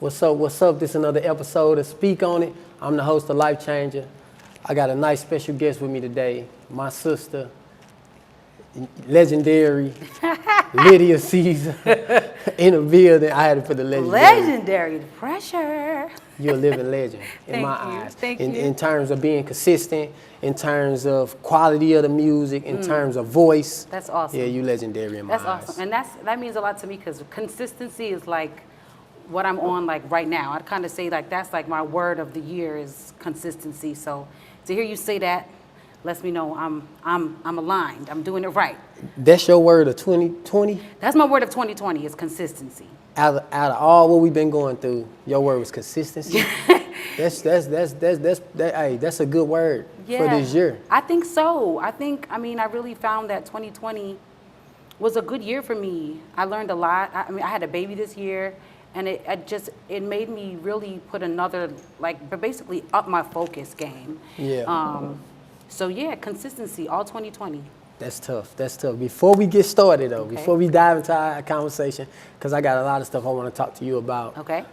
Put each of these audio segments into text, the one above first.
What's up? What's up? This is another episode of Speak On It. I'm the host of Life Changer. I got a nice special guest with me today. My sister, legendary Lydia Ceasar in the building. I had to put the legendary. Legendary, the pressure. You're a living legend in my eyes. Thank you. In terms of being consistent, in terms of quality of the music, in terms of voice. That's awesome. Yeah, you legendary in my eyes. That's awesome. And that means a lot to me because consistency is like what I'm on like right now. I'd kind of say like that's like my word of the year is consistency. So to hear you say that lets me know I'm aligned. I'm doing it right. That's your word of 2020? That's my word of 2020 is consistency. Out of all what we've been going through, your word was consistency. That's a good word for this year. I think so. I really found that 2020 was a good year for me. I learned a lot. I had a baby this year, and it made me really put another, basically up my focus game. Yeah. So yeah, consistency all 2020. That's tough. Before we get started, though, Okay. before we dive into our conversation, because I got a lot of stuff I want to talk to you about. Okay.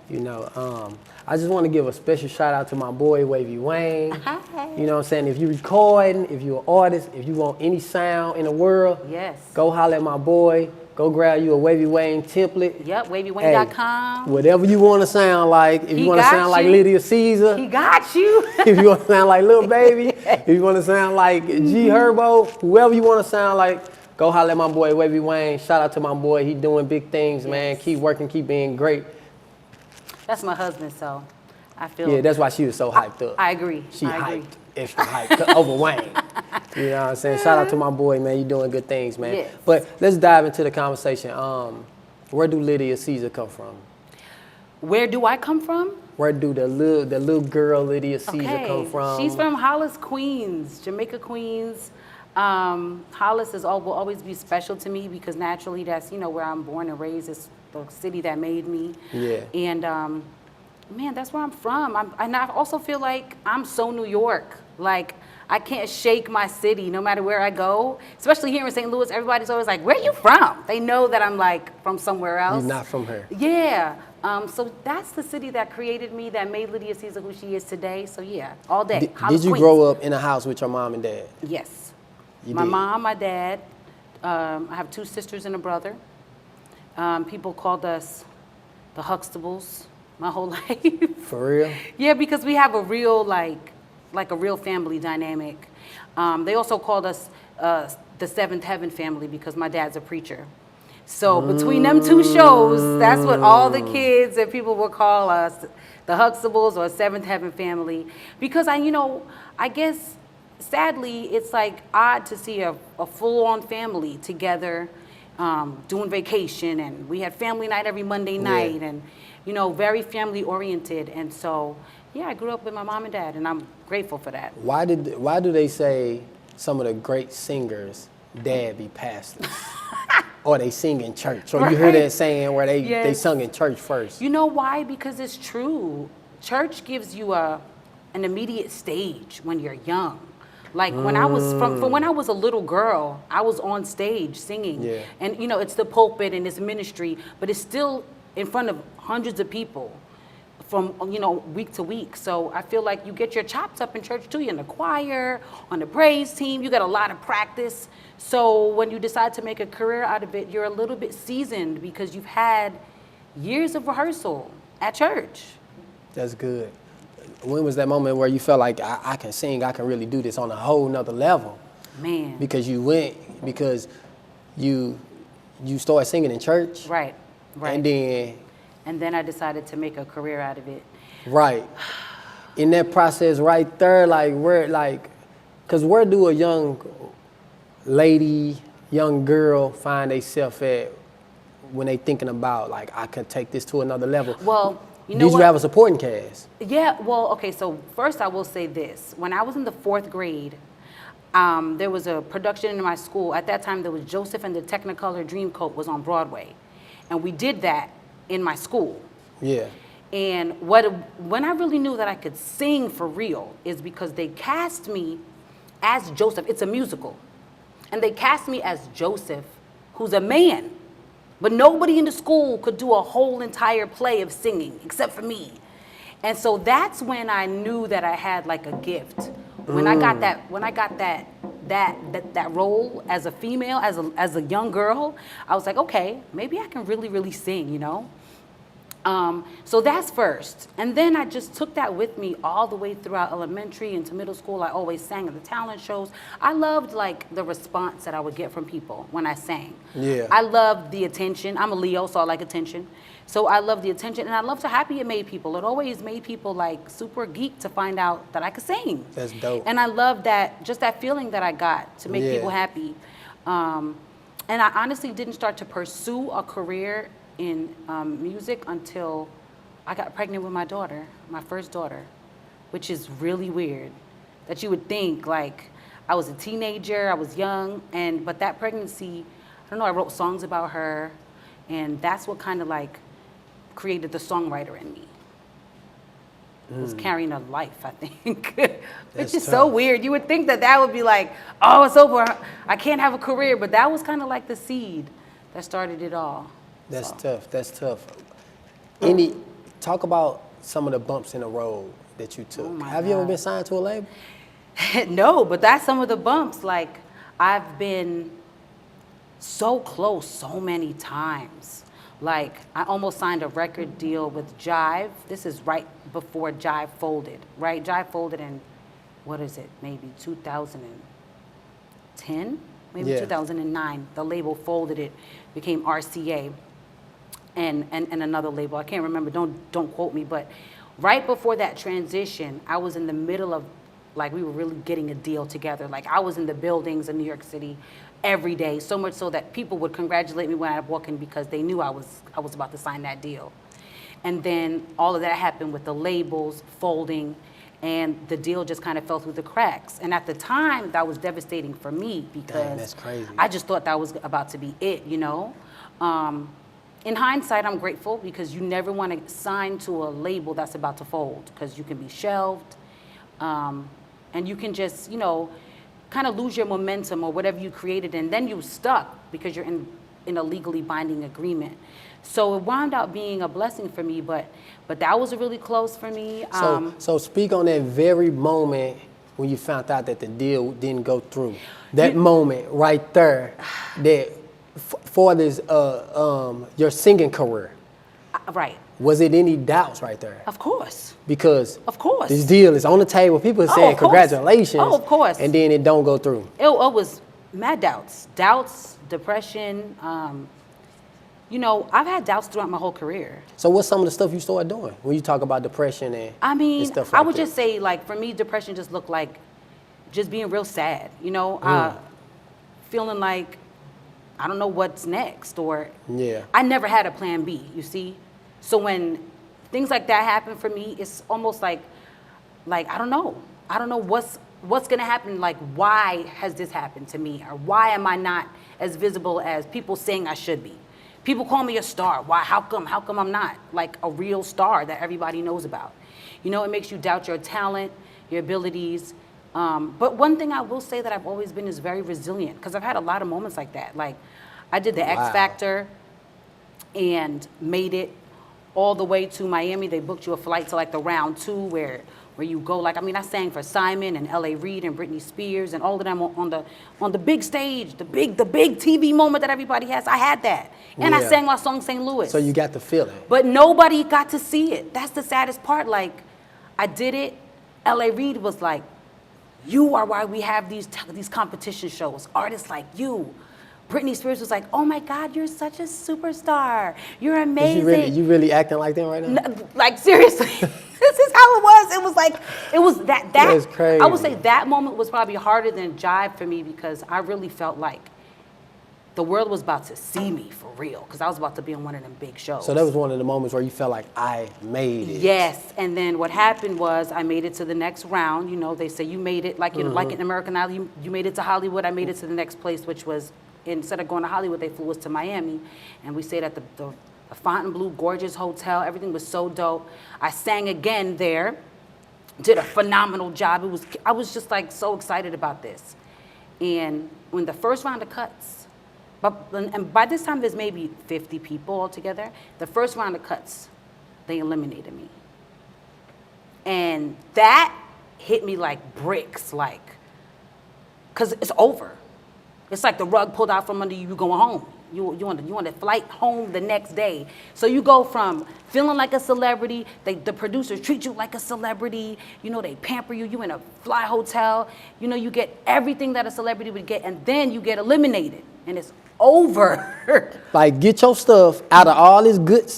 I just want to give a special shout out to my boy, Wavy Wayne. Hi. You know what I'm saying? If you're recording, if you're an artist, if you want any sound in the world, Yes. go holler at my boy. Go grab you a Wavy Wayne template. Yep, wavywayne.com. Hey, whatever you want to sound like. If you want to sound like Lydia Ceasar. He got you. If you want to sound like Lil Baby, if you want to sound like G Herbo, whoever you want to sound like, go holler at my boy Wavy Wayne. Shout out to my boy. He doing big things, man. Keep working, keep being great. That's my husband, so I feel. Yeah, that's why she was so hyped up. I agree. She I agree. hyped, extra hyped over Wayne. You know what I'm saying? Shout out to my boy, man. You doing good things, man. Yes. But let's dive into the conversation. Where do Lydia Ceasar come from? Where do I come from? Where do the little girl Lydia Ceasar come from? She's from Hollis, Queens, Jamaica, Queens. Hollis will always be special to me because naturally that's, where I'm born and raised. It's the city that made me. Yeah. And, man, that's where I'm from. And I also feel like I'm so New York. Like, I can't shake my city no matter where I go. Especially here in St. Louis, everybody's always like, where are you from? They know that I'm like from somewhere else. You're not from here. Yeah. So that's the city that created me, that made Lydia Ceasar who she is today. So yeah, all day. Did you grow up in a house with your mom and dad? Yes. You my did? mom, my dad. I have 2 sisters and a brother. People called us the Huxtables my whole life. For real? Yeah, because we have a real like a real family dynamic. They also called us the Seventh Heaven family because my dad's a preacher. So between them 2 shows, that's what all the kids and people would call us, the Huxtables or Seventh Heaven family. Because I guess sadly it's like odd to see a full-on family together doing vacation, and we had family night every Monday night, and very family oriented. And so yeah, I grew up with my mom and dad, and I'm grateful for that. Why do they say some of the great singers, dad be pastors? Or they sing in church? Or you hear that saying where they sung in church first? You know why? Because it's true. Church gives you an immediate stage when you're young. Like when I was from when I was a little girl, I was on stage singing. Yeah. And it's the pulpit and it's ministry, but it's still in front of hundreds of people from week to week. So I feel like you get your chops up in church too. You're in the choir, on the praise team, you got a lot of practice. So when you decide to make a career out of it, you're a little bit seasoned because you've had years of rehearsal at church. That's good. When was that moment where you felt like I can sing, I can really do this on a whole nother level? Man. Because you started singing in church? Right. And then I decided to make a career out of it. Right. In that process right there, because where do a young lady, young girl find themselves at when they thinking about, I can take this to another level? Well, Did you have a supporting cast? Yeah, well, okay, so first I will say this. When I was in the 4th grade, there was a production in my school. At that time, there was Joseph and the Technicolor Dreamcoat was on Broadway. And we did that in my school. Yeah. And when I really knew that I could sing for real is because they cast me as Joseph. It's a musical. And they cast me as Joseph, who's a man. But nobody in the school could do a whole entire play of singing except for me. And so that's when I knew that I had like a gift. When I got that role as a female, as a young girl, I was like, okay, maybe I can really, really sing, you know? So that's first. And then I just took that with me all the way throughout elementary into middle school. I always sang at the talent shows. I loved like the response that I would get from people when I sang. Yeah. I loved the attention. I'm a Leo, so I like attention. So I love the attention, and I loved how happy it made people. It always made people like super geeked to find out that I could sing. That's dope. And I love that, just that feeling that I got to make people happy. And I honestly didn't start to pursue a career in music until I got pregnant with my daughter, my first daughter, which is really weird. That you would think like I was a teenager, I was young, but that pregnancy, I don't know, I wrote songs about her, and that's what kind of like created the songwriter in me. It was carrying a life, I think. Which is so weird. You would think that would be like, oh, it's over, I can't have a career, but that was kind of like the seed that started it all. That's tough. Talk about some of the bumps in the road that you took. Have you ever been signed to a label? No, but that's some of the bumps. Like, I've been so close so many times. Like, I almost signed a record deal with Jive. This is right before Jive folded, right? Jive folded in, what is it, maybe 2010? Maybe 2009. The label folded, it became RCA. And another label, I can't remember, don't quote me, but right before that transition, I was in the middle of, like, we were really getting a deal together. Like, I was in the buildings in New York City every day, so much so that people would congratulate me when I'd walk in because they knew I was about to sign that deal. And then all of that happened with the labels folding, and the deal just kind of fell through the cracks. And at the time, that was devastating for me because Dang, that's crazy. I just thought that was about to be it, you know? In hindsight, I'm grateful because you never want to sign to a label that's about to fold because you can be shelved, and you can just, you know, kind of lose your momentum or whatever you created, and then you're stuck because you're in a legally binding agreement. So it wound up being a blessing for me, but that was really close for me. So speak on that very moment when you found out that the deal didn't go through. That moment right there, that for this your singing career. Right. Was it any doubts right there? Of course. Because of course this deal is on the table. People are saying congratulations. Oh, of course. And then it don't go through. It was mad doubts, depression. You know, I've had doubts throughout my whole career. So what's some of the stuff you started doing when you talk about depression and stuff like I would that? just say, like, for me, depression just looked like just being real sad, you know, feeling like I don't know what's next, or I never had a plan B, you see? So when things like that happen for me, it's almost like I don't know what's gonna happen, like, why has this happened to me, or why am I not as visible as people saying I should be? People call me a star. Why? How come I'm not like a real star that everybody knows about? You know, it makes you doubt your talent, your abilities. But one thing I will say that I've always been is very resilient, because I've had a lot of moments like that. Like, I did the X Factor and made it all the way to Miami. They booked you a flight to like the round 2 where you go, like, I mean, I sang for Simon and L.A. Reid and Britney Spears and all of them on the big stage, the big TV moment that everybody has. I had that. And I sang my song St. Louis. So you got the feeling. But nobody got to see it. That's the saddest part. Like, I did it. L.A. Reid was like, you are why we have these competition shows. Artists like you. Britney Spears was like, oh my God, you're such a superstar. You're amazing. You really acting like that right now? No, like, seriously. This is how it was. It was like, it was that. That's crazy. I would say that moment was probably harder than Jive for me, because I really felt like the world was about to see me for real, because I was about to be on one of them big shows. So that was one of the moments where you felt like, I made it. Yes, and then what happened was I made it to the next round. You know, they say you made it, like, like in American Idol, you made it to Hollywood. I made it to the next place, which was, instead of going to Hollywood, they flew us to Miami, and we stayed at the Fontainebleau, gorgeous hotel. Everything was so dope. I sang again there, did a phenomenal job. I was just like so excited about this. And when the first round of cuts And by this time, there's maybe 50 people altogether. The first round of cuts, they eliminated me. And that hit me like bricks, like, because it's over. It's like the rug pulled out from under you, you're going home. You want to flight home the next day. So you go from feeling like a celebrity, the producers treat you like a celebrity, they pamper you, you in a fly hotel, you get everything that a celebrity would get, and then you get eliminated, and it's over. Like, get your stuff out of all this good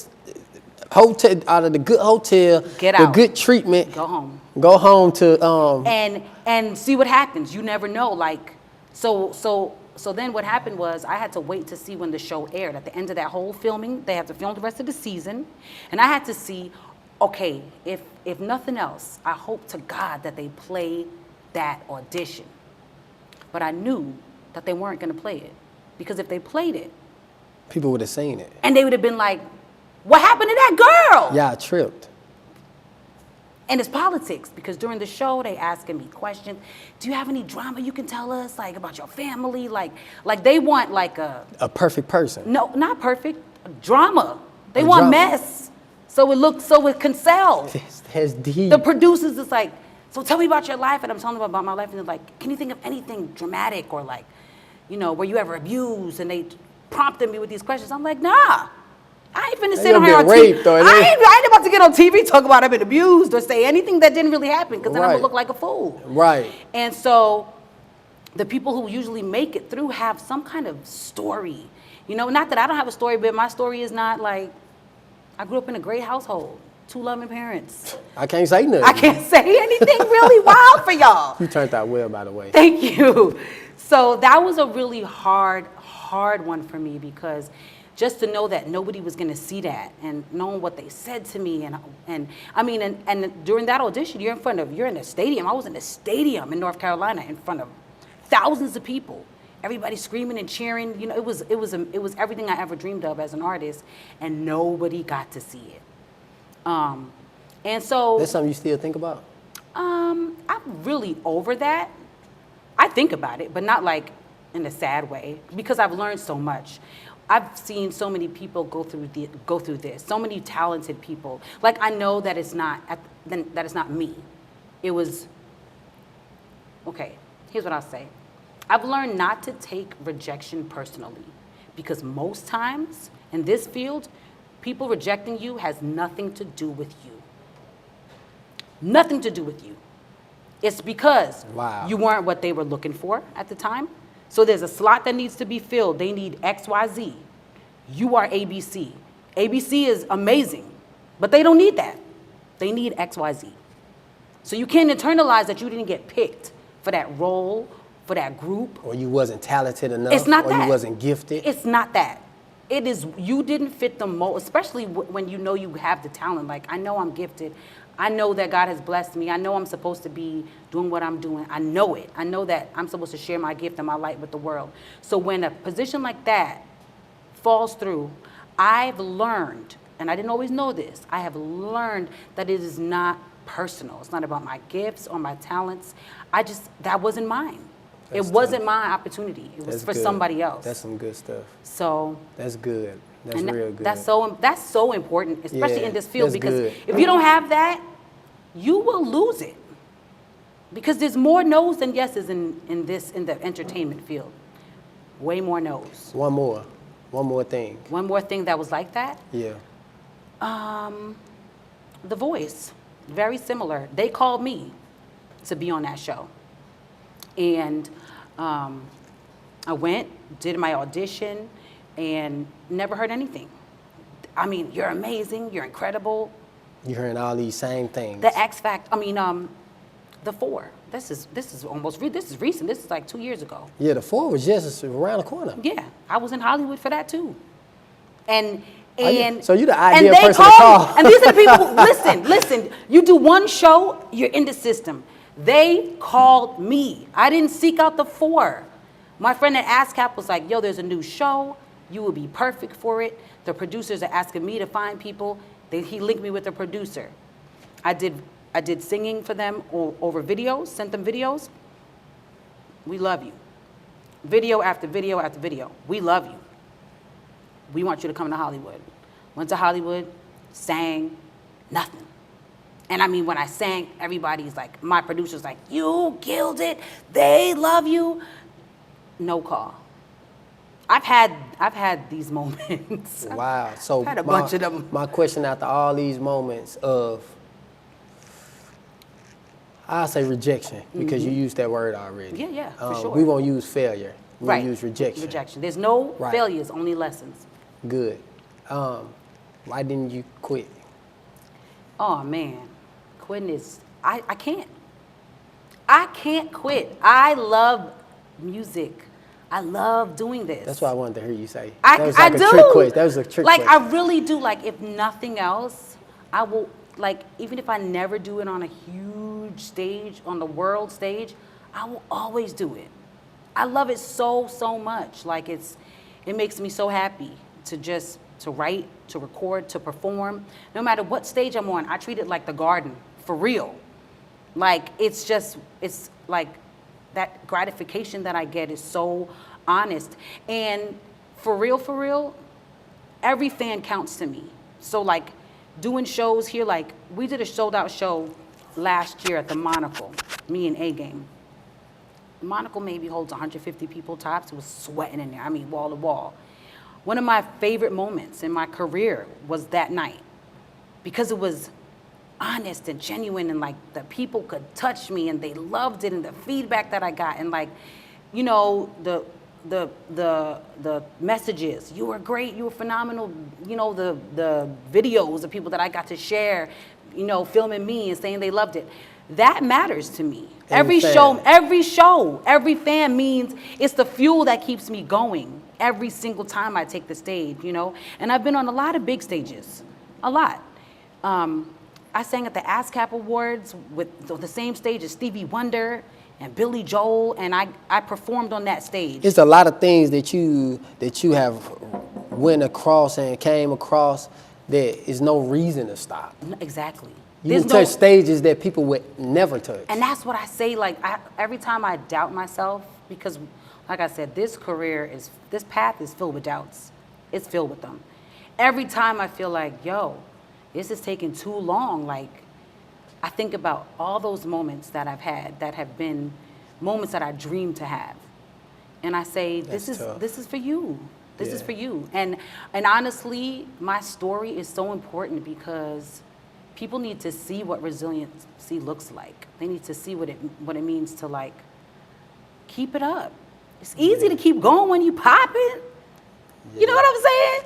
hotel, out of the good hotel, Get the out. good treatment. Go home. Go home to and see what happens. You never know. Like, so then what happened was I had to wait to see when the show aired. At the end of that whole filming, they have to film the rest of the season. And I had to see, okay, if nothing else, I hope to God that they play that audition. But I knew that they weren't going to play it. Because if they played it, people would have seen it. and they would have been like, what happened to that girl? Yeah, I tripped. And it's politics, because during the show, they asking me questions. Do you have any drama you can tell us, like, about your family? Like they want, like, A perfect person. no, not perfect, drama. They A want drama. mess. So it can sell. That's deep. The producers is like, so tell me about your life. And I'm telling them about my life. And they're like, can you think of anything dramatic or, like, were you ever abused? And they prompted me with these questions. I'm like, nah. I ain't finna sit gonna here get on raped, TV. though, I ain't about to get on TV talk about I've been abused or say anything that didn't really happen, because then I'm Right. gonna look like a fool. Right. And so the people who usually make it through have some kind of story. Not that I don't have a story, but my story is not like, I grew up in a great household, 2 loving parents. I can't say nothing. I can't say anything really wild for y'all. You turned out well, by the way. Thank you. So that was a really hard one for me, because just to know that nobody was going to see that, and knowing what they said to me, and during that audition, you're in a stadium. I was in a stadium in North Carolina in front of thousands of people, everybody screaming and cheering. It was everything I ever dreamed of as an artist, and nobody got to see it. And so That's something you still think about? I'm really over that. I think about it, but not like in a sad way, because I've learned so much. I've seen so many people go through this. So many talented people. Like, I know that it's not me. It was, okay, here's what I'll say. I've learned not to take rejection personally, because most times in this field, people rejecting you has nothing to do with you. Nothing to do with you. It's because Wow. you weren't what they were looking for at the time. So there's a slot that needs to be filled. They need XYZ. You are ABC. ABC is amazing, but they don't need that. They need XYZ. So you can't internalize that you didn't get picked for that role, for that group. Or you wasn't talented enough. It's not or that. you wasn't gifted. It's not that. It is, you didn't fit the mold, especially when you know you have the talent. Like, I know I'm gifted. I know that God has blessed me. I know I'm supposed to be doing what I'm doing. I know it. I know that I'm supposed to share my gift and my light with the world. So when a position like that falls through, I've learned, and I didn't always know this, I have learned that it is not personal. It's not about my gifts or my talents. That wasn't mine. That's It wasn't tough. my opportunity. It was That's for good. somebody else. That's some good stuff. So That's good. That's and real good. that's so important, especially Yeah, in this field, that's because good. if you don't have that, you will lose it. Because there's more no's than yeses in the entertainment field. Way more no's. One more thing. One more thing that was like that, Yeah. The Voice, very similar. They called me to be on that show. And I went, did my audition, and never heard anything. I mean, you're amazing, you're incredible. You hearing all these same things. The X Factor, The Four. This is recent. This is like 2 years ago. Yeah, the 4 was just around the corner. Yeah, I was in Hollywood for that too. And So you the and ideal they person to call me. call. And these are the people who, listen, you do one show, you're in the system. They called me. I didn't seek out the 4. My friend at ASCAP was like, yo, there's a new show. You would be perfect for it. The producers are asking me to find people. He linked me with a producer. I did singing for them over videos, sent them videos. We love you. video after video after video. We love you. We want you to come to Hollywood. Went to Hollywood, sang, nothing. And I mean, when I sang, everybody's like, my producer's like, you killed it. They love you. No call. I've had these moments. Wow. So I've had a bunch of them. My question after all these moments of, I'll say rejection, because you used that word already. Yeah, for sure. We won't use failure. We'll Right. use rejection. Rejection. There's no Right. failures, only lessons. Good. Why didn't you quit? Oh man, quitting is, I can't. I can't quit. I love music. I love doing this. That's what I wanted to hear you say. I That was like do. a trick question. That was a trick like, question. I really do. Like, if nothing else, I will, like, even if I never do it on a huge stage, on the world stage, I will always do it. I love it so, so much. Like, it makes me so happy to write, to record, to perform. No matter what stage I'm on, I treat it like the garden, for real. Like, it's like, that gratification that I get is so honest. And for real, every fan counts to me. So like doing shows here, like we did a sold out show last year at the Monocle, me and A-Game. The Monocle maybe holds 150 people tops. It was sweating in there, I mean wall to wall. One of my favorite moments in my career was that night because it was honest and genuine, and like the people could touch me and they loved it, and the feedback that I got, and like, you know, the messages, you were great, you were phenomenal, you know, the videos of people that I got to share, you know, filming me and saying they loved it. That matters to me. Every fan means it's the fuel that keeps me going every single time I take the stage, you know? And I've been on a lot of big stages, a lot. I sang at the ASCAP Awards with the same stage as Stevie Wonder and Billy Joel, and I performed on that stage. It's a lot of things that you have went across and came across that is no reason to stop. Exactly. You can touch stages that people would never touch. And that's what I say, like, every time I doubt myself, because like I said, this path is filled with doubts. It's filled with them. Every time I feel like, yo, this is taking too long, like, I think about all those moments that I've had that have been moments that I dreamed to have. And I say, this is for you. This is for you. And honestly, my story is so important because people need to see what resiliency looks like. They need to see what it means to, like, keep it up. It's easy to keep going when you popping. You know what I'm saying?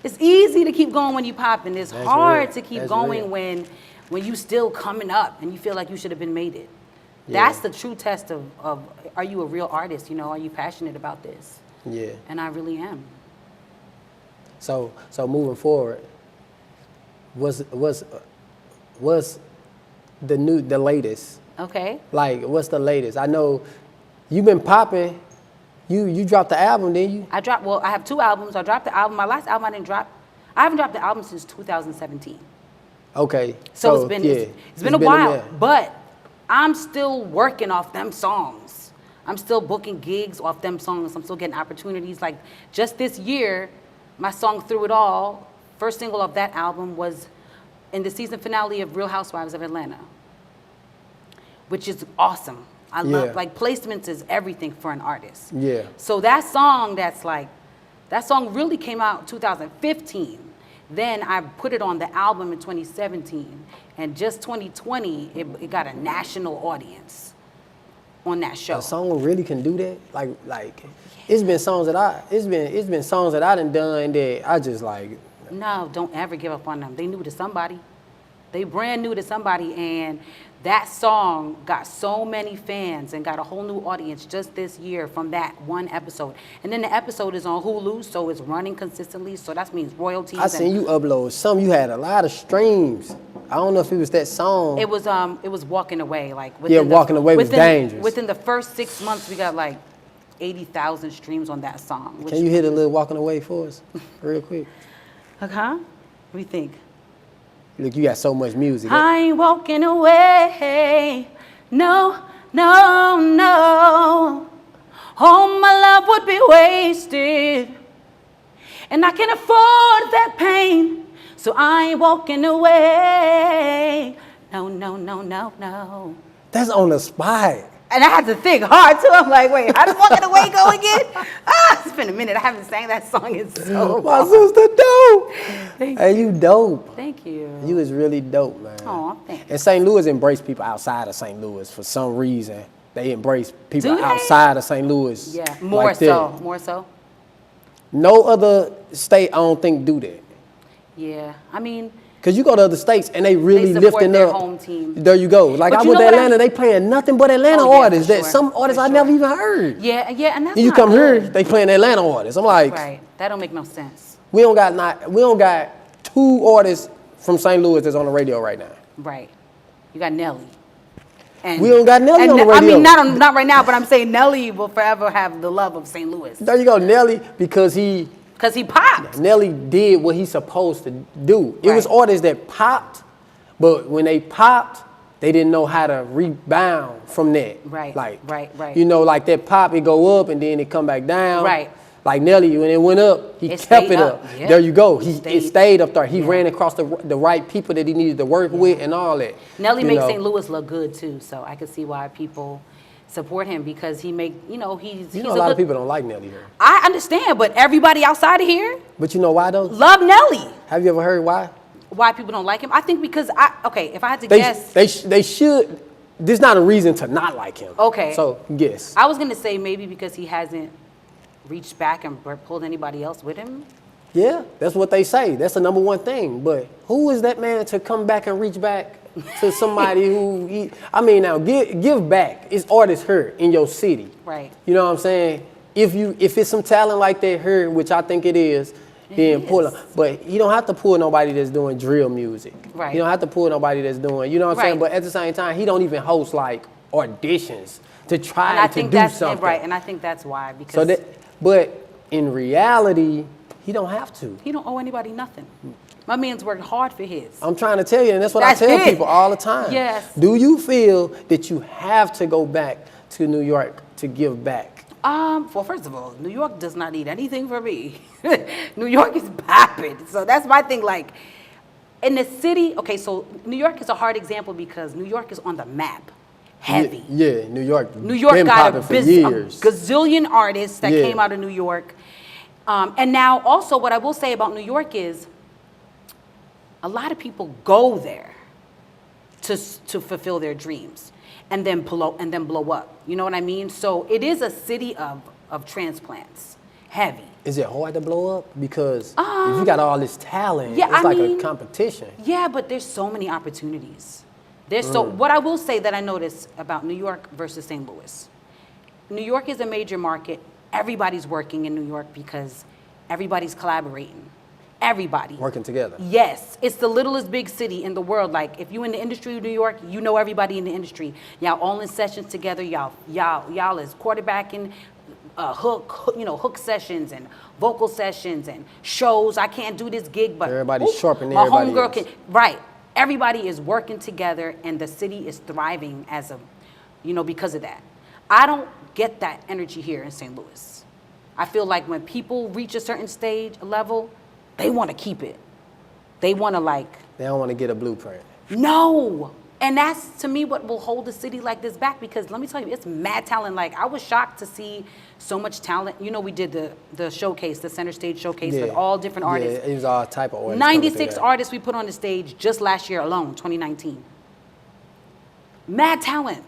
It's easy to keep going when you popping. It's hard to keep going when you still coming up and you feel like you should have been made it. That's the true test of are you a real artist? You know, are you passionate about this? Yeah. And I really am. So moving forward, what's the latest? Okay. Like, what's the latest? I know you've been popping. You dropped the album, didn't you? I have 2 albums. I dropped the album. My last album I didn't drop. I haven't dropped the album since 2017. Okay. So it's been a while, but I'm still working off them songs. I'm still booking gigs off them songs. I'm still getting opportunities. Like just this year, my song Through It All, first single of that album was in the season finale of Real Housewives of Atlanta, which is awesome. I love, like, placements is everything for an artist. Yeah. So that song really came out 2015. Then I put it on the album in 2017. And just 2020, it got a national audience on that show. A song really can do that? Like it's been songs that I done that I just like. No, don't ever give up on them. They new to somebody. They brand new to somebody, and that song got so many fans and got a whole new audience just this year from that one episode. And then the episode is on Hulu, so it's running consistently, so that means royalties. I seen you upload some. You had a lot of streams. I don't know if it was that song. It was Walking Away. Like Walking Away was dangerous. Within the first 6 months, we got like 80,000 streams on that song. Can you hit a little Walking Away for us real quick? What do you think? Look, you got so much music. I ain't walking away, no, no, no. all my love would be wasted. And I can't afford that pain, so I ain't walking away. No, no, no, no, no. That's on the spot. And I had to think hard too. I'm like, wait, how does walking away go again? It's been a minute. I haven't sang that song in so My long. sister dope. Thank Hey, you dope. Thank you. You is really dope, man. Aw, thank you. And St. Louis embrace people outside of St. Louis for some reason. They embrace people Do they? outside of St. Louis. Yeah, more like so, that. more so. No other state, I don't think, do that. Yeah, I mean, Because you go to other states and they really they support lifting their up. home team. There you go. Like But I you went know to what Atlanta, they playing nothing but Atlanta Oh, yeah, artists. for That sure, some for artists I sure. never even heard. Yeah, and that's And you not come good. here, they playing Atlanta artists. I'm like, Right, that don't make no sense. we don't got 2 artists from St. Louis that's on the radio right now. Right, you got Nelly. And, We don't got Nelly and on the I radio. mean, not right now, but I'm saying Nelly will forever have the love of St. Louis There you go, Nelly, because he popped. Nelly did what he's supposed to do. It was Right. artists that popped, but when they popped, they didn't know how to rebound from that. Right, Like, right. You know, like that pop, it go up and then it come back down. Right. Like Nelly, when it went up, he It kept stayed it up. Yeah. There you go. It Stayed. stayed up there. He Yeah. ran across the right people that he needed to work with and all that. Nelly you makes know. St. Louis look good too, so I can see why people support him because he's You know, he's a lot of people don't like Nelly here. I understand, but everybody outside of here But you know why though? love Nelly. Have you ever heard why? Why people don't like him? I think because if I had to They guess, they should. There's not a reason to not like him. Okay. So guess. I was gonna say maybe because he hasn't reached back and pulled anybody else with him. Yeah, that's what they say. That's the number one thing. But who is that man to come back and reach back to somebody who? Now give back. It's artists here in your city. Right. You know what I'm saying? If it's some talent like that here, which I think it is, then It pull is. them. But you don't have to pull nobody that's doing drill music. Right. You don't have to pull nobody that's doing. You know what I'm saying? Right. But at the same time, he don't even host like auditions to try And I to think do that's something. right, and I think that's why because So but in reality, he don't have to. he don't owe anybody nothing. My man's worked hard for his. I'm trying to tell you, and that's what That's I tell it. people all the time. Yes. Do you feel that you have to go back to New York to give back? Well, first of all, New York does not need anything from me. New York is popping. So that's my thing. Like, in the city, okay, so New York is a hard example because New York is on the map. Heavy. Yeah, New York. New York been got popping a for years. gazillion artists that Yeah. came out of New York. And now also what I will say about New York is a lot of people go there to fulfill their dreams and then blow up. You know what I mean? So it is a city of transplants. Heavy. Is it hard to blow up? Because if you got all this talent, yeah, it's I like mean- a competition. Yeah, but there's so many opportunities. What I will say that I noticed about New York versus St. Louis. New York is a major market. Everybody's working in New York because everybody's collaborating. Everybody. Working together. Yes, it's the littlest big city in the world. Like if you in the industry of New York, you know everybody in the industry. Y'all all in sessions together. Y'all is quarterbacking, hook sessions and vocal sessions and shows. I can't do this gig, but Everybody's sharpening my everybody homegirl else. can. Right, everybody is working together, and the city is thriving because of that. I don't get that energy here in St. Louis. I feel like when people reach a certain level, they want to keep it. They want to They don't want to get a blueprint. no. And that's, to me, what will hold a city like this back because let me tell you, it's mad talent. Like, I was shocked to see so much talent. You know, we did the showcase, the center stage showcase with all different artists. Yeah, it was all type of artists. coming through 96 there. artists we put on the stage just last year alone, 2019. Mad talent.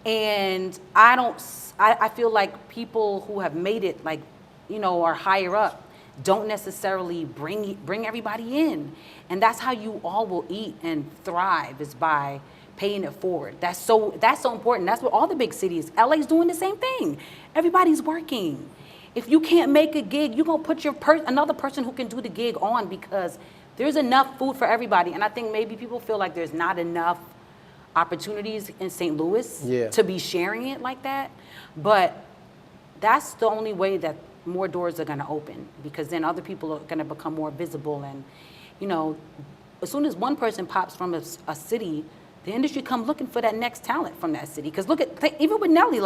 And I feel like people who have made it, are higher up, don't necessarily bring everybody in. And that's how you all will eat and thrive is by paying it forward. That's so important. That's what all the big cities, LA's doing the same thing. Everybody's working. If you can't make a gig, you're going to put another person who can do the gig on because there's enough food for everybody. And I think maybe people feel like there's not enough opportunities in St. Louis to be sharing it like that. But that's the only way that more doors are going to open because then other people are going to become more visible. And, as soon as one person pops from a city, the industry come looking for that next talent from that city. Because even with Nelly,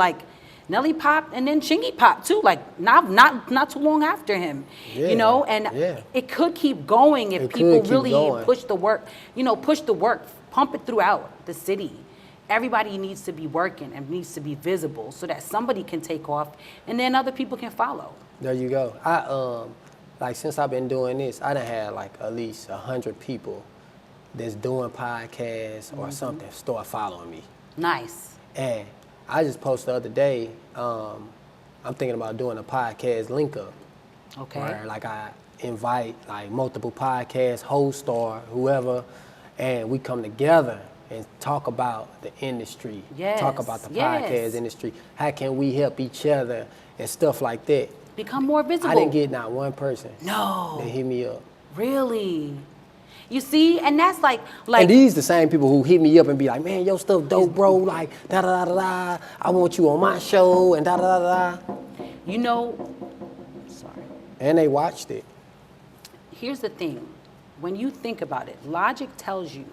Nelly popped, and then Chingy popped too. Like not too long after him, you know. And it could keep going if people really push the work. You know, push the work, pump it throughout the city. Everybody needs to be working and needs to be visible so that somebody can take off, and then other people can follow. There you go. I like since I've been doing this, I done had like at least 100 people that's doing podcasts or something start following me. Nice. And I just posted the other day, I'm thinking about doing a podcast link up. Okay. Where like I invite like multiple podcast hosts or whoever, and we come together and talk about the industry, talk about the podcast industry. How can we help each other and stuff like that. Become more visible. I didn't get not one person that hit me up. Really? You see, and that's like and these the same people who hit me up and be like, man, your stuff dope, bro. Like da da da da. I want you on my show and da da da da. You know, sorry. And they watched it. Here's the thing, when you think about it, logic tells you.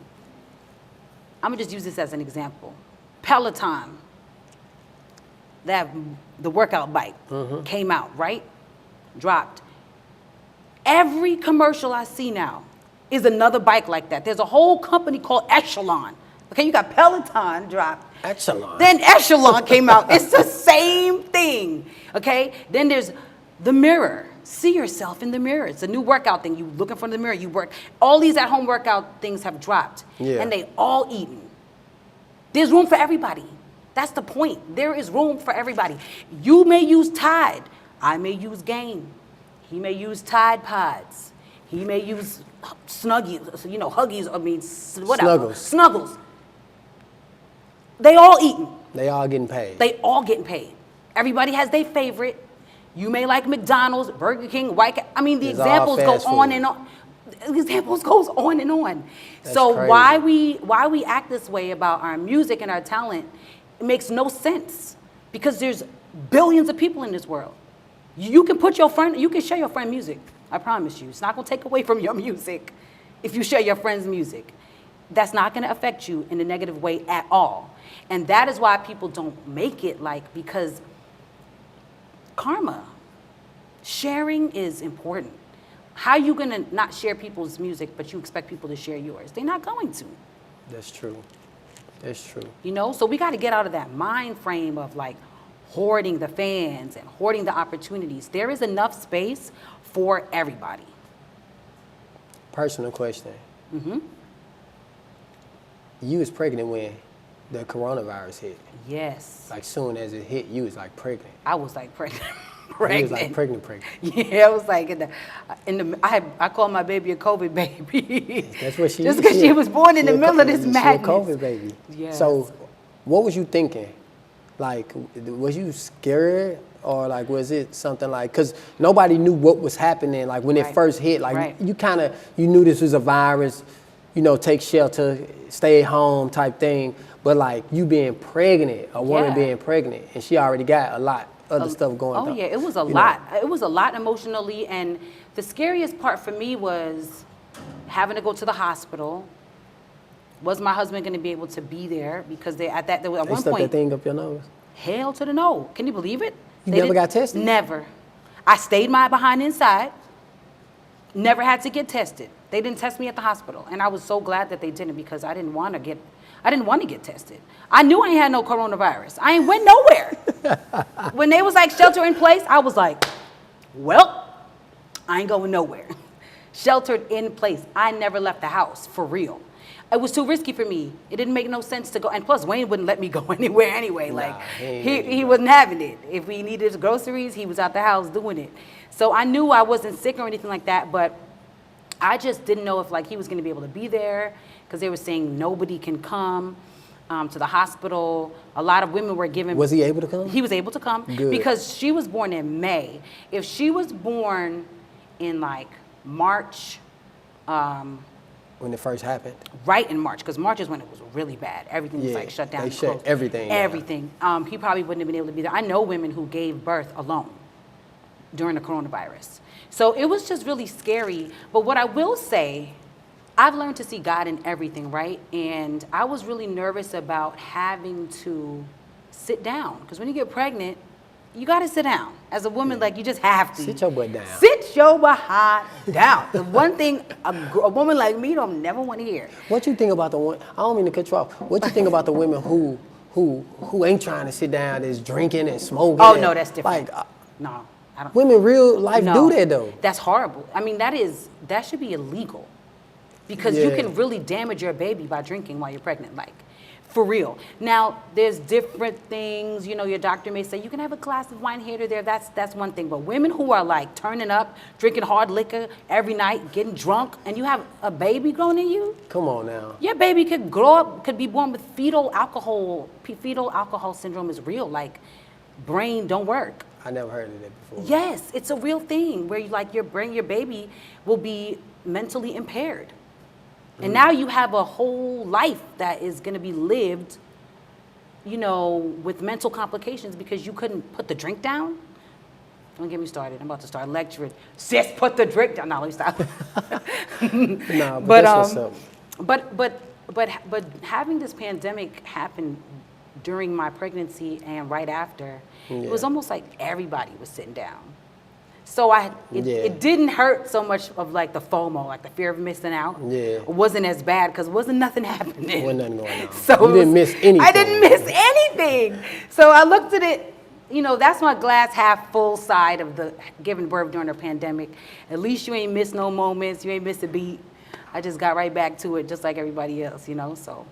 I'm gonna just use this as an example. Peloton, the workout bike came out, right? Dropped. Every commercial I see now is another bike like that. There's a whole company called Echelon. Okay, you got Peloton dropped. Echelon. Then Echelon came out. It's the same thing. Okay? Then there's the mirror. See yourself in the mirror. It's a new workout thing. You look in front of the mirror, you work. All these at-home workout things have dropped. Yeah. And they all eaten. There's room for everybody. That's the point. There is room for everybody. You may use Tide. I may use Gain. He may use Tide Pods. He may use Snuggies, you know, Huggies, I mean, whatever. Snuggles. They all eating. They all getting paid. They all getting paid. Everybody has their favorite. You may like McDonald's, Burger King, White Castle. I mean, the examples go on and on. The examples goes on and on. So crazy. why we act this way about our music and our talent, it makes no sense. Because there's billions of people in this world. You can put your friend, you can share your friend music. I promise you. It's not gonna take away from your music if you share your friend's music. That's not gonna affect you in a negative way at all. And that is why people don't make it, like, because karma. Sharing is important. How are you gonna not share people's music, but you expect people to share yours? They're not going to. That's true. That's true. You know, so we gotta get out of that mind frame of like hoarding the fans and hoarding the opportunities. There is enough space for everybody. Personal question. You was pregnant when the coronavirus hit. Yes. Like soon as it hit, you was like pregnant. I was like pregnant. You was like pregnant. Yeah, I was like I call my baby a COVID baby. That's what she just because she was born in the middle of this madness. She a COVID baby. Yes. So, what was you thinking? Like, was you scared? Or like, was it something like, because nobody knew what was happening, like when it first hit, like you knew this was a virus, you know, take shelter, stay at home type thing, but like you being pregnant, a woman being pregnant, and she already got a lot other stuff going on. Oh yeah, it was a lot. It was a lot emotionally, and the scariest part for me was having to go to the hospital. Was my husband going to be able to be there? Because they at one point, stuck that thing up your nose? Hell to the no. Can you believe it? You never got tested? Never. I stayed my behind inside. Never had to get tested. They didn't test me at the hospital, and I was so glad that they didn't, because I didn't want to get tested. I knew I ain't had no coronavirus. I ain't went nowhere. When they was like shelter in place, I was like, well, I ain't going nowhere. Sheltered in place. I never left the house, for real. It was too risky for me. It didn't make no sense to go. And plus, Wayne wouldn't let me go anywhere anyway. Like, he wasn't having it. If we needed groceries, he was out the house doing it. So I knew I wasn't sick or anything like that, but I just didn't know if like he was going to be able to be there, because they were saying nobody can come to the hospital. A lot of women were given. Was he able to come? He was able to come. Good. Because she was born in May. If she was born in like March, when it first happened? Right in March, because March is when it was really bad. Everything was like shut down. They shut everything down. Everything. He probably wouldn't have been able to be there. I know women who gave birth alone during the coronavirus. So it was just really scary. But what I will say, I've learned to see God in everything, right? And I was really nervous about having to sit down, because when you get pregnant, you got to sit down. As a woman, like, you just have to. Sit your butt down. Sit your behind down. The one thing a woman like me don't never want to hear. What you think about the one? I don't mean to cut you off. What you think about the women who ain't trying to sit down, is drinking and smoking? Oh, no, that's different. Like, No, I don't. women real life No, do that though. That's horrible. I mean, that should be illegal, because you Yeah. can really damage your baby by drinking while you're pregnant, like, for real. Now, there's different things, your doctor may say you can have a glass of wine here or there, that's one thing. But women who are like turning up, drinking hard liquor every night, getting drunk, and you have a baby growing in you, Come on now. your baby could grow up, could be born with fetal alcohol syndrome is real, like brain don't work. I never heard of that before. Yes, it's a real thing where your baby will be mentally impaired. And now you have a whole life that is going to be lived, with mental complications because you couldn't put the drink down. Don't get me started. I'm about to start lecturing. Sis, put the drink down. No, let me stop. Nah, but that's what's up. But having this pandemic happen during my pregnancy and right after, it was almost like everybody was sitting down. So it didn't hurt so much of like the FOMO, like the fear of missing out. Yeah. It wasn't as bad because wasn't nothing happening. Wasn't nothing going on. So You didn't miss anything. I didn't miss anything. So I looked at it, that's my glass half full side of the giving birth during the pandemic. At least you ain't missed no moments, you ain't missed a beat. I just got right back to it just like everybody else, so.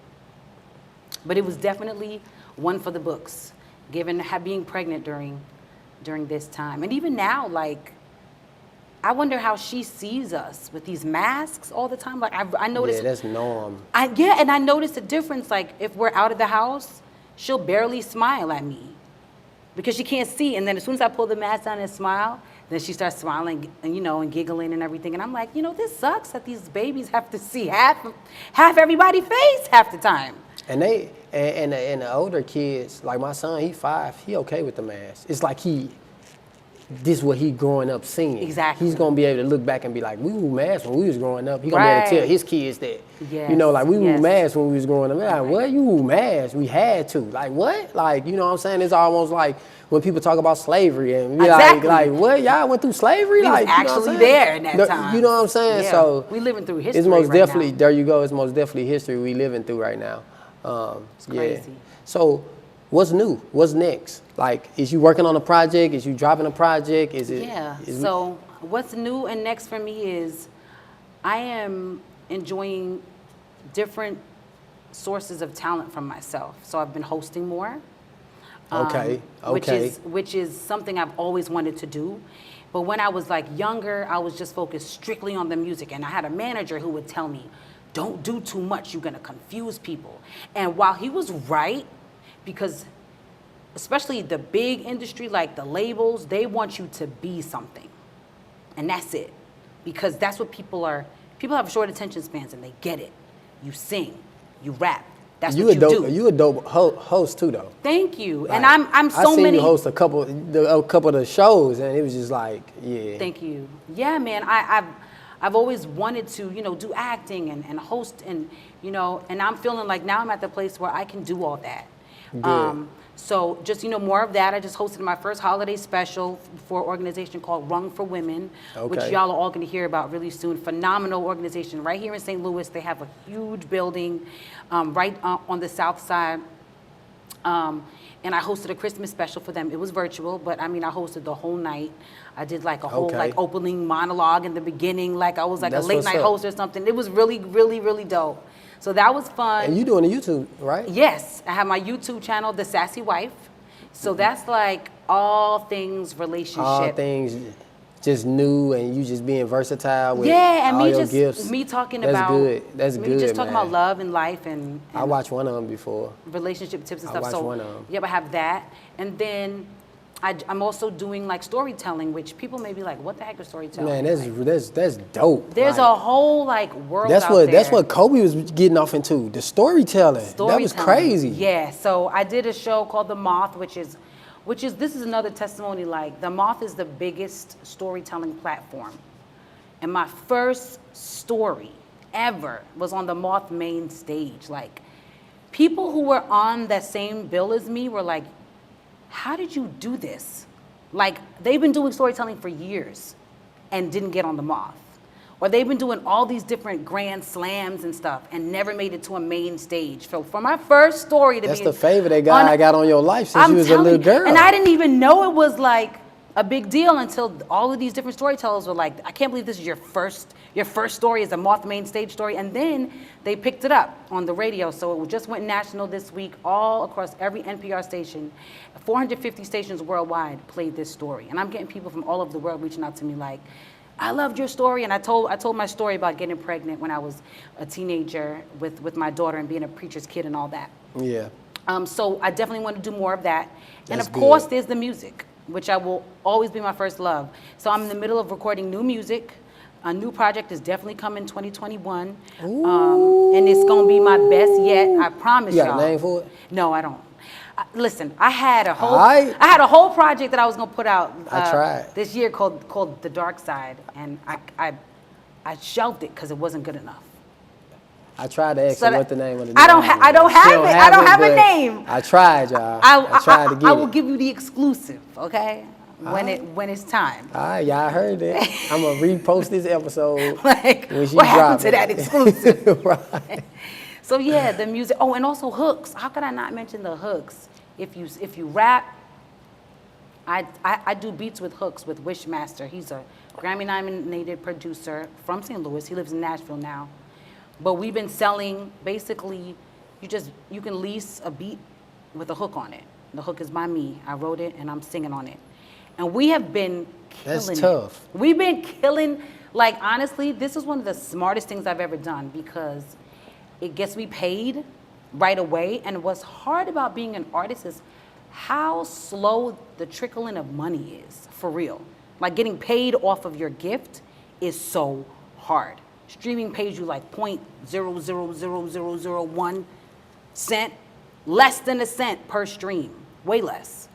But it was definitely one for the books, being pregnant during this time. And even now, like, I wonder how she sees us with these masks all the time. Like, I noticed. Yeah, that's norm. And I noticed a difference. Like, if we're out of the house, she'll barely smile at me because she can't see. And then as soon as I pull the mask down and smile, then she starts smiling and, and giggling and everything. And I'm like, this sucks that these babies have to see half everybody's face half the time. And the older kids, like my son, he 5, he okay with the mask. It's like this is what he growing up seeing. Exactly. He's gonna be able to look back and be like, we wore masks when we was growing up. He gonna be able to tell his kids that. Yes. Like we wore Yes. masks when we was growing up. They're like, what? You wore masks? We had to. Like what? Like, you know what I'm saying? It's almost like when people talk about slavery and be Exactly. like, what? Y'all went through slavery? We Like, was you know what I'm actually saying? there in that time. You know what I'm saying? Yeah. So we living through history it's most right definitely, now. there you go, it's most definitely history we living through right now. It's crazy. So what's new? What's next? Like, is you working on a project? Is you dropping a project? So what's new and next for me is I am enjoying different sources of talent from myself. So I've been hosting more. Okay. Which is something I've always wanted to do. But when I was like younger, I was just focused strictly on the music. And I had a manager who would tell me, don't do too much, you're gonna confuse people. And while he was right, because especially the big industry, like the labels, they want you to be something. And that's it. Because that's what people have short attention spans and they get it. You sing, you rap. That's what you do. You a dope host too, though. Thank you. Like, and I'm so I seen many. you host a couple of the shows, and it was just like, yeah. Thank you. Yeah, man. I've always wanted to, do acting and host and I'm feeling like now I'm at the place where I can do all that. Good. So just, more of that. I just hosted my first holiday special for an organization called Rung for Women, which Okay. y'all are all going to hear about really soon. Phenomenal organization right here in St. Louis. They have a huge building right on the south side. And I hosted a Christmas special for them. It was virtual, but I hosted the whole night. I did like a whole opening monologue in the beginning, like I was like That's a late what's night up. host or something. It was really, really, really dope. So that was fun. And you doing the YouTube, right? Yes, I have my YouTube channel, The Sassy Wife. So that's like all things relationship. All things just new, and you just being versatile with and all me your just gifts. me talking That's about good. That's me good, just talking man. about love and life and I watched one of them before. relationship tips and I stuff. watched So one of 'em. yep, I have that, and then I'm also doing like storytelling, which people may be like, "What the heck is storytelling?" Man, Like, that's dope. there's Like, a whole like world that's out what there. that's what Kobe was getting off into, the storytelling. That was crazy. Yeah. So I did a show called The Moth, which is this is another testimony. Like The Moth is the biggest storytelling platform, and my first story ever was on The Moth main stage. Like people who were on that same bill as me were like, "How did you do this?" Like, they've been doing storytelling for years and didn't get on the Moth. Or they've been doing all these different grand slams and stuff and never made it to a main stage. So for my first story to That's be the favor that God got on your life since you was a little girl. And I didn't even know it was like a big deal until all of these different storytellers were like, I can't believe this is your first story is a Moth main stage story. And then they picked it up on the radio. So it just went national this week, all across every NPR station. 450 stations worldwide played this story. And I'm getting people from all over the world reaching out to me like, I loved your story. And I told my story about getting pregnant when I was a teenager with my daughter and being a preacher's kid and all that. Yeah. So I definitely want to do more of that. And That's of course, good. there's the music, which I will always be my first love. So I'm in the middle of recording new music. A new project is definitely coming 2021. And it's going to be my best yet. I promise y'all. You got a name for it? No, I don't. Listen, I had a whole project that I was gonna put out I tried. this year called The Dark Side, and I shelved it because it wasn't good enough. I tried to ask So you what the name of the I don't have it. I don't have a name. I tried, y'all. I tried to get it. I will give you the exclusive, okay? When it's time. All right, y'all heard that. I'm gonna repost this episode Like, when she what happened drop to it. that exclusive? Right. So yeah, the music. Oh, and also hooks. How could I not mention the hooks? If you rap, I do beats with hooks with Wishmaster. He's a Grammy-nominated producer from St. Louis. He lives in Nashville now. But we've been selling, basically, you can lease a beat with a hook on it. The hook is by me. I wrote it and I'm singing on it. And we have been killing That's tough. it. We've been killing, like honestly, this is one of the smartest things I've ever done because it gets me paid right away. And what's hard about being an artist is how slow the trickling of money is, for real. Like getting paid off of your gift is so hard. Streaming pays you like 0.00001 cent, less than a cent per stream, way less.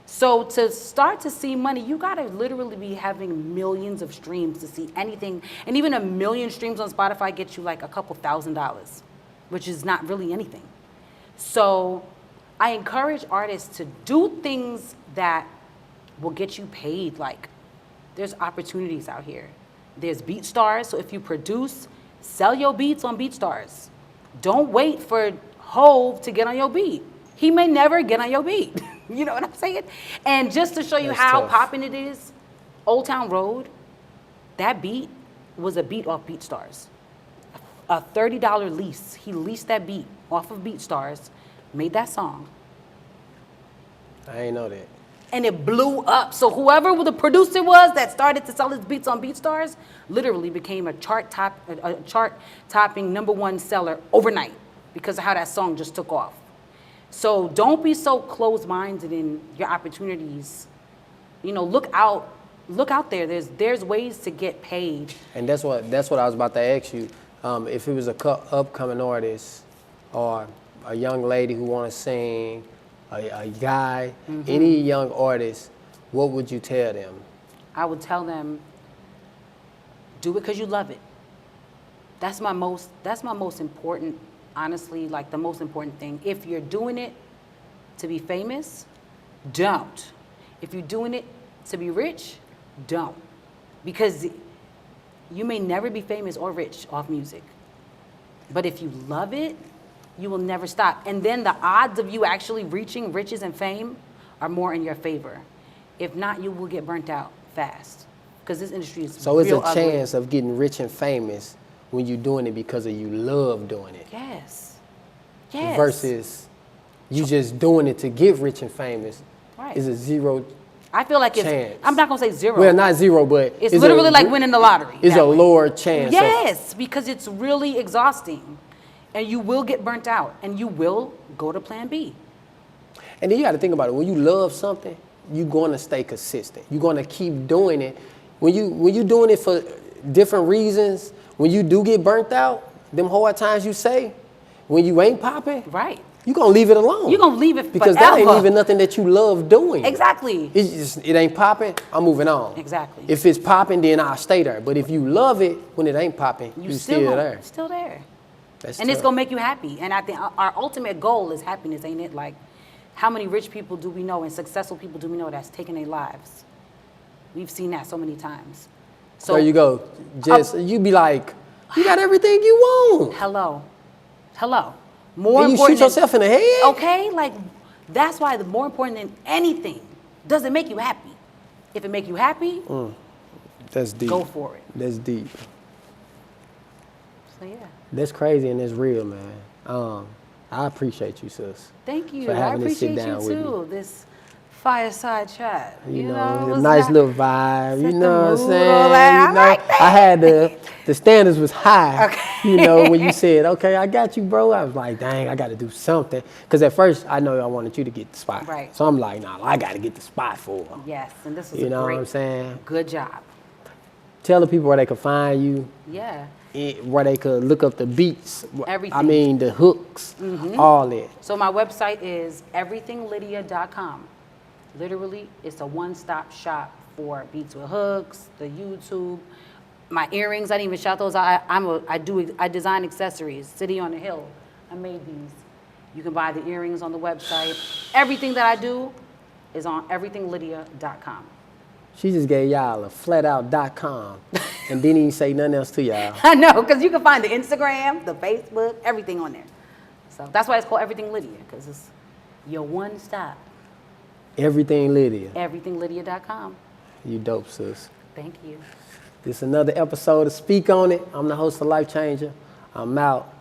So to start to see money, you gotta literally be having millions of streams to see anything. And even 1 million streams on Spotify gets you like a couple $1,000s, which is not really anything. So I encourage artists to do things that will get you paid. Like there's opportunities out here. There's BeatStars, so if you produce, sell your beats on BeatStars. Don't wait for Hove to get on your beat. He may never get on your beat. You know what I'm saying? And just to show you That's how tough. popping it is, Old Town Road, that beat was a beat off BeatStars. A $30 lease. He leased that beat off of BeatStars, made that song, I ain't know that. and it blew up. So whoever the producer was that started to sell his beats on BeatStars literally became a chart-topping #1 seller overnight because of how that song just took off. So don't be so closed-minded in your opportunities. You know, look out there. There's ways to get paid. And that's what I was about to ask you. If it was a upcoming artist or a young lady who want to sing, a guy, any young artist, what would you tell them? I would tell them, do it because you love it. That's my most important, honestly, like the most important thing. If you're doing it to be famous, don't. If you're doing it to be rich, don't. Because you may never be famous or rich off music. But if you love it, you will never stop. And then the odds of you actually reaching riches and fame are more in your favor. If not, you will get burnt out fast. Because this industry is So it's real a ugly. chance of getting rich and famous when you're doing it because of you love doing it. Yes. Yes. Versus you just doing it to get rich and famous. Right. Is a zero. I feel like chance. I'm not gonna say zero. Well, not zero, but It's literally like winning the lottery. It's that a way. lower chance. Yes, because it's really exhausting. And you will get burnt out and you will go to plan B. And then you got to think about it. When you love something, you're going to stay consistent. You're going to keep doing it. When you're doing it for different reasons, when you do get burnt out, them hard times you say, when you ain't popping, Right. you're going to leave it alone. You're gonna leave it because that ain't forever. even nothing that you love doing. Exactly. It ain't popping, I'm moving on. Exactly. If it's popping, then I'll stay there. But if you love it, when it ain't popping, you still there. Still there. That's And it's tough. gonna make you happy. And I think our ultimate goal is happiness, ain't it? Like How many rich people do we know and successful people do we know that's taking their lives? We've seen that so many times. So there you go. Just you be like, you got everything you want. hello. More And you important shoot yourself in the head? Okay, like that's why the more important than anything, does it make you happy? If it make you happy, That's deep. go for it. That's deep. So yeah. That's crazy and it's real, man. I appreciate you, sis. Thank you. For I having this sit appreciate you down with too. This fireside chat. You know, it a was nice like- little vibe. You set know the what I'm mood saying? all that. You I know, like that. I had the standards was high. Okay. You know, when you said, "Okay, I got you, bro," I was like, "Dang, I got to do something." Because at first, I know I wanted you to get the spot. Right. So I'm like, "Nah, I got to get the spot for her." Yes, and this was You a know great, what I'm saying? good job. Tell the people where they can find you, Yeah. where they could look up the beats. Everything. I mean, the hooks, all that. So my website is everythinglydia.com. Literally, it's a one-stop shop for beats with hooks, the YouTube, my earrings. I didn't even shout those. I design accessories. City on the Hill. I made these. You can buy the earrings on the website. Everything that I do is on everythinglydia.com. She just gave y'all a flatout.com and didn't even say nothing else to y'all. I know, because you can find the Instagram, the Facebook, everything on there. So that's why it's called Everything Lydia, because it's your one stop. Everything Lydia. Everythinglydia.com. You dope, sis. Thank you. This is another episode of Speak On It. I'm the host of Life Changer. I'm out.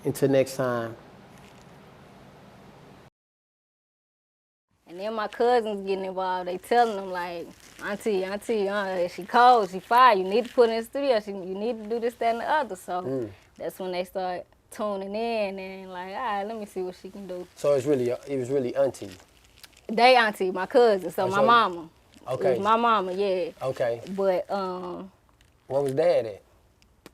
Until next time. And then my cousins getting involved. They telling them like, auntie, she cold, she fire. You need to put her in the studio. You need to do this, that, and the other. So that's when they start tuning in and like, all right, let me see what she can do. So it was really auntie. They auntie, my cousin, so my so- mama. Okay. It was my mama, yeah. Okay. But What was dad at?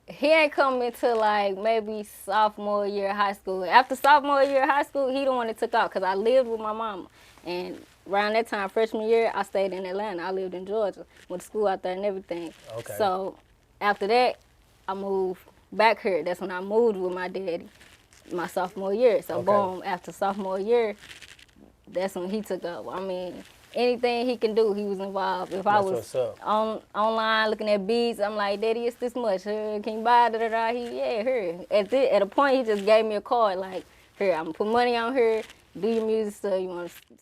he ain't come until like maybe sophomore year of high school. After sophomore year of high school, he the one that took out because I lived with my mama. And around that time, freshman year, I stayed in Atlanta. I lived in Georgia, went to school out there and everything. Okay. So after that, I moved back here. That's when I moved with my daddy, my sophomore year. So Okay. boom, after sophomore year, that's when he took up. I mean, anything he can do, he was involved. If I That's was what's up. online looking at beats, I'm like, Daddy, it's this much. Here, can you buy da-da-da? Here. At a point, he just gave me a card like, here, I'm gonna put money on here. Do your music stuff. You want to